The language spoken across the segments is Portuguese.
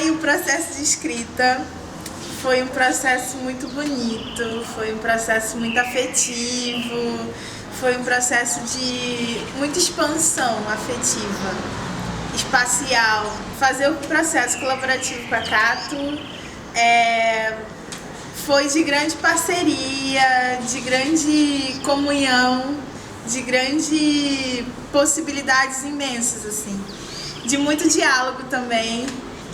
O processo de escrita foi um processo muito bonito, foi um processo muito afetivo, foi um processo de muita expansão afetiva, espacial. Fazer o processo colaborativo com a Cato foi de grande parceria, de grande comunhão, de grande possibilidades imensas, assim, de muito diálogo também.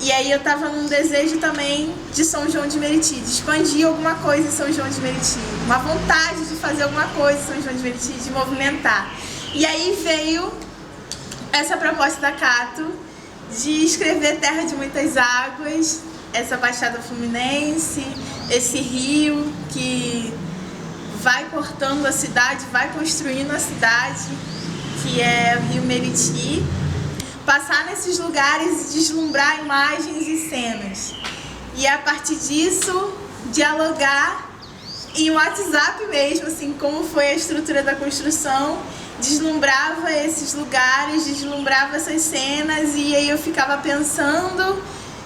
E aí eu tava num desejo também de São João de Meriti, de expandir alguma coisa em São João de Meriti, uma vontade de fazer alguma coisa em São João de Meriti, de movimentar. E aí veio essa proposta da Cato de escrever Terra de Muitas Águas, essa Baixada Fluminense, esse rio que vai cortando a cidade, vai construindo a cidade, que é o Rio Meriti. Passar nesses lugares e deslumbrar imagens e cenas. E a partir disso, dialogar em WhatsApp mesmo, assim, como foi a estrutura da construção, deslumbrava esses lugares, deslumbrava essas cenas, e aí eu ficava pensando,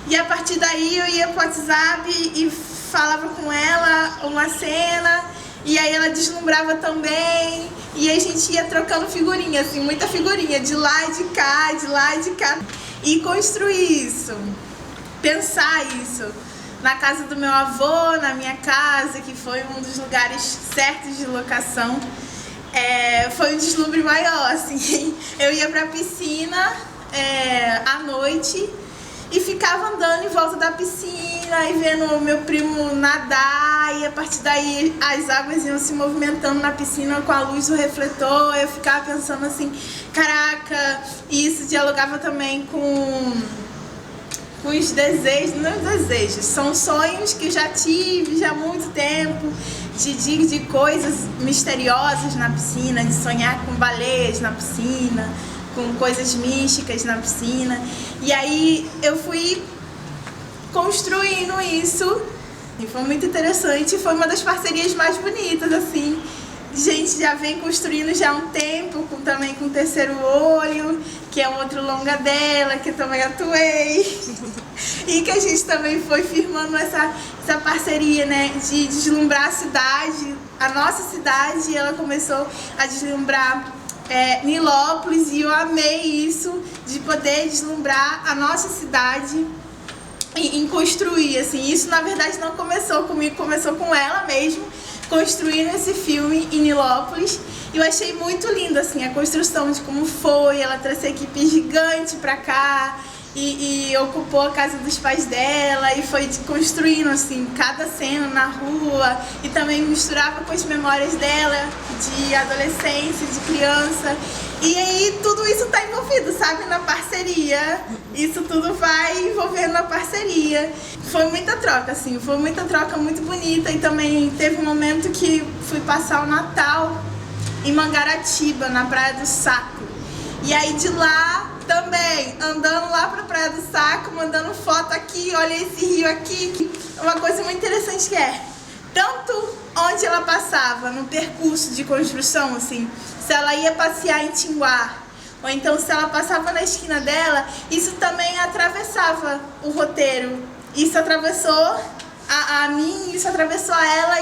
e a partir daí eu ia pro WhatsApp e falava com ela uma cena, e aí ela deslumbrava também, e aí a gente ia trocando figurinha, assim, muita figurinha, de lá e de cá, de lá e de cá. E construir isso, pensar isso, na casa do meu avô, na minha casa, que foi um dos lugares certos de locação, foi um deslumbre maior, assim. Eu ia pra piscina à noite e ficava andando em volta da piscina e vendo o meu primo nadar, e a partir daí as águas iam se movimentando na piscina com a luz do refletor. Eu ficava pensando assim, caraca, e isso dialogava também com os desejos, não desejos, são sonhos que eu já tive já há muito tempo, de coisas misteriosas na piscina, de sonhar com baleias na piscina, com coisas místicas na piscina. E aí eu fui construindo isso e foi muito interessante. Foi uma das parcerias mais bonitas, assim. A gente já vem construindo já há um tempo, também com o Terceiro Olho, que é um outro longa dela, que eu também atuei. E que a gente também foi firmando essa parceria, né, de deslumbrar a cidade, a nossa cidade, e ela começou a deslumbrar Nilópolis, e eu amei isso, de poder deslumbrar a nossa cidade em construir, assim. Isso na verdade não começou comigo, começou com ela mesmo, construindo esse filme em Nilópolis. E eu achei muito lindo, assim, a construção de como foi. Ela trouxe a equipe gigante pra cá e ocupou a casa dos pais dela e foi construindo, assim, cada cena na rua, e também misturava com as memórias dela de adolescência, de criança. E aí tudo isso tá envolvido, sabe, na parceria. Isso tudo vai envolvendo na parceria. Foi muita troca, assim, foi muita troca muito bonita. E também teve um momento que fui passar o Natal em Mangaratiba, na Praia do Saco. E aí de lá também, andando lá pra Praia do Saco, mandando foto aqui, olha esse rio aqui. Uma coisa muito interessante que tanto onde ela passava, no percurso de construção, assim, se ela ia passear em Tinguá, ou então se ela passava na esquina dela, isso também atravessava o roteiro. Isso atravessou a mim, isso atravessou a ela,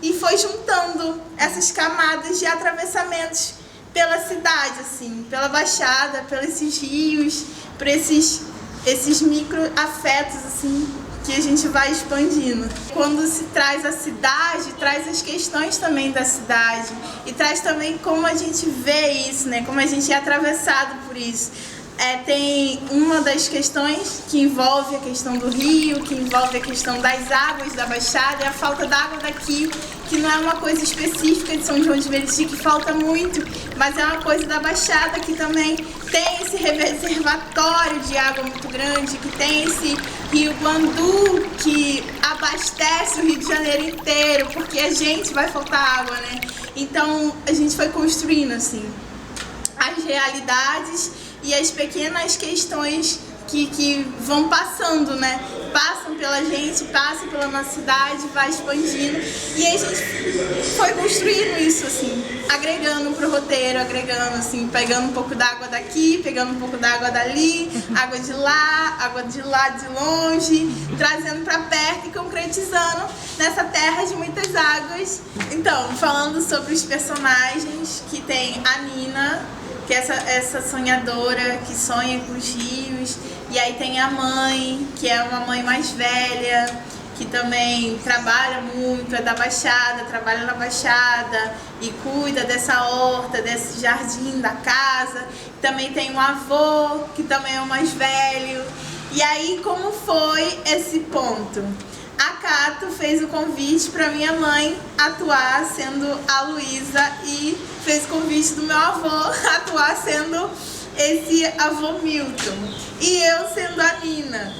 e foi juntando essas camadas de atravessamentos pela cidade, assim, pela Baixada, pelos esses rios, por esses micro afetos, assim, que a gente vai expandindo. Quando se traz a cidade, traz as questões também da cidade, e traz também como a gente vê isso, né? Como a gente é atravessado por isso. Tem uma das questões que envolve a questão do rio, que envolve a questão das águas da Baixada, e a falta d'água daqui, que não é uma coisa específica de São João de Meriti, que falta muito, mas é uma coisa da Baixada, que também tem esse reservatório de água muito grande, que tem esse rio Guandu, que abastece o Rio de Janeiro inteiro, porque a gente vai faltar água, né? Então a gente foi construindo, assim, as realidades e as pequenas questões que vão passando, né? Passam pela gente, passa pela nossa cidade, vai expandindo. E aí a gente foi construindo isso, assim, agregando pro roteiro, agregando, assim, pegando um pouco d'água daqui, pegando um pouco d'água dali, água de lá de longe, trazendo pra perto e concretizando nessa terra de muitas águas. Então, falando sobre os personagens, que tem a Nina, que é essa sonhadora que sonha com os rios, e aí tem a mãe, que é uma mãe mais velha, que também trabalha muito, é da Baixada, trabalha na Baixada e cuida dessa horta, desse jardim da casa. Também tem um avô, que também é o mais velho. E aí, como foi esse ponto? A Cato fez o convite para minha mãe atuar sendo a Luísa e fez o convite do meu avô atuar sendo esse avô Milton e eu sendo a Nina.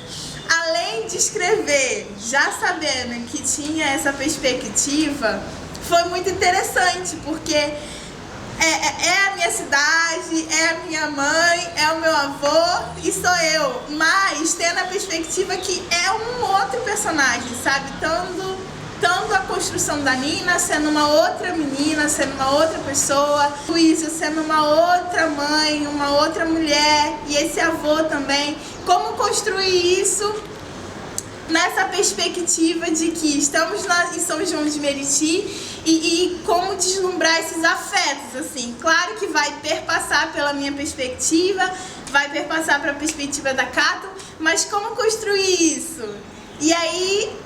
Além de escrever, já sabendo que tinha essa perspectiva, foi muito interessante, porque é a minha cidade, é a minha mãe, é o meu avô e sou eu, mas tendo a perspectiva que é um outro personagem, sabe? Tanto a construção da Nina sendo uma outra menina, sendo uma outra pessoa, Luísa sendo uma outra mãe, uma outra mulher, e esse avô também. Como construir isso nessa perspectiva de que estamos em São João de Meriti e como deslumbrar esses afetos, assim. Claro que vai perpassar pela minha perspectiva, vai perpassar para a perspectiva da Cato, mas como construir isso? E aí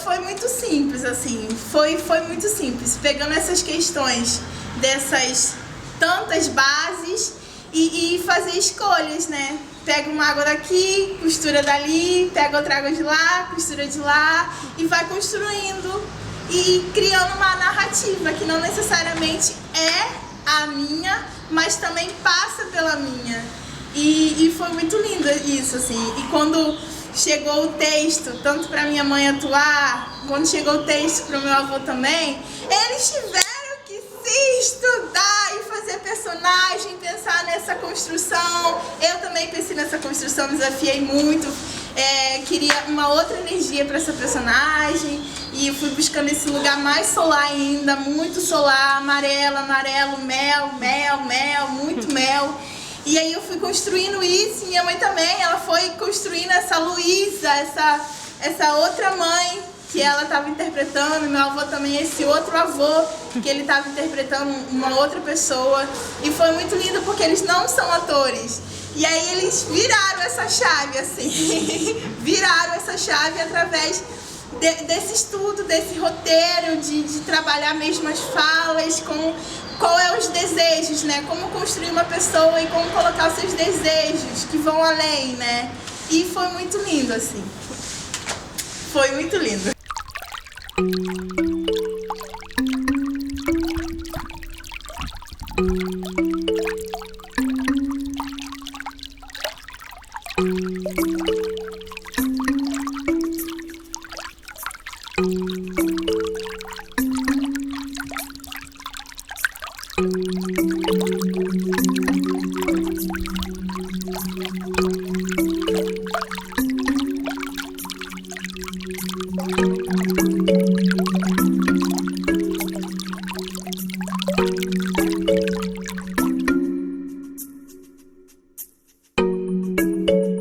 foi muito simples, assim, foi muito simples, pegando essas questões dessas tantas bases e fazer escolhas, né? Pega uma água daqui, costura dali, pega outra água de lá, costura de lá e vai construindo e criando uma narrativa que não necessariamente é a minha, mas também passa pela minha. E foi muito lindo isso, assim. E quando chegou o texto, tanto para minha mãe atuar, quando chegou o texto para o meu avô também, eles tiveram que se estudar e fazer personagem, pensar nessa construção. Eu também pensei nessa construção, me desafiei muito, queria uma outra energia para essa personagem e fui buscando esse lugar mais solar ainda, muito solar, amarelo, mel, muito mel. E aí eu fui construindo isso, e minha mãe também, ela foi construindo essa Luísa, essa outra mãe que ela estava interpretando, meu avô também, esse outro avô que ele estava interpretando uma outra pessoa. E foi muito lindo porque eles não são atores. E aí eles viraram essa chave, assim, viraram essa chave através desse estudo, desse roteiro, de trabalhar mesmo as falas, qual é os desejos, né? Como construir uma pessoa e como colocar os seus desejos que vão além, né? E foi muito lindo, assim. Foi muito lindo.